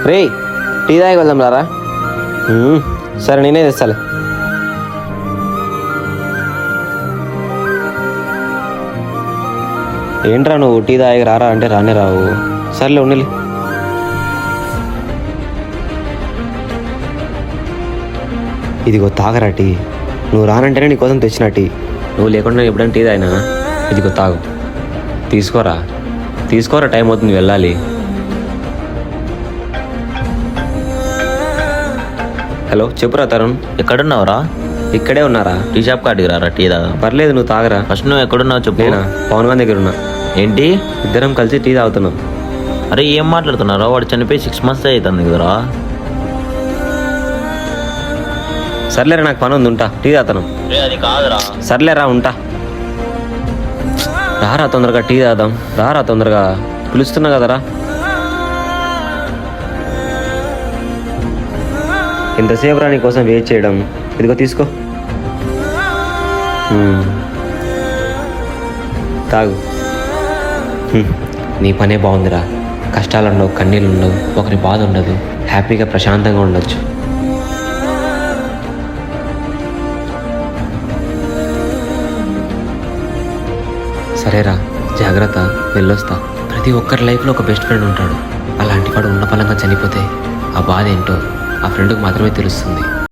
రే tea తాగి వెళ్దాం రారా. సరే నేనే తెస్తాలే. ఏంట్రా నువ్వు టీ తాగి రారా అంటే రానే రావు. సర్లే ఉండలే. ఇదిగో తాగరా టీ. నువ్వు రానంటేనే నీకోసం తెచ్చిన టీ. నువ్వు లేకుండా నేను ఎప్పుడైనా టీ తాగినా? ఇదిగో తాగు. తీసుకోరా తీసుకోరా, టైం అవుతుంది వెళ్ళాలి. హలో చెప్పురా తరుణ్. ఎక్కడున్నావురా? ఇక్కడే ఉన్నారా? టీ షాప్ కాడికి రారా టీ తాగా. పర్లేదు నువ్వు తాగరా. ఫస్ట్ నువ్వు ఎక్కడున్నావు చెప్పు. నేనా పవన్ గారి దగ్గర ఉన్నా. ఏంటి? ఇద్దరం కలిసి టీ తాగుతున్నాం. అరే ఏం మాట్లాడుతున్నారా? వాడు చనిపోయి 6 months అవుతుంది కదరా. సర్లేరా నాకు పని ఉంది, ఉంటా. టీ తాగుతాను. అది కాదురా. సర్లేరా ఉంటా. రారా తొందరగా టీ తాగుదాం. రారా తొందరగా, పిలుస్తున్నా కదరా. ఇంతసేపు రా నీ కోసం వెయిట్ చేయడం. ఇదిగో తీసుకో. తాగు. నీ పనే బాగుందిరా. కష్టాలు ఉండవు, కన్నీళ్ళు ఉండవు, ఒకరి బాధ ఉండదు. హ్యాపీగా ప్రశాంతంగా ఉండొచ్చు. సరేరా, జాగ్రత్త, వెళ్ళొస్తా. ప్రతి ఒక్కరి లైఫ్లో ఒక బెస్ట్ ఫ్రెండ్ ఉంటాడు. అలాంటి వాడు ఉన్న పలంగా చనిపోతే ఆ బాధ ఏంటో ఆ ఫ్రెండ్కి మాత్రమే తెలుస్తుంది.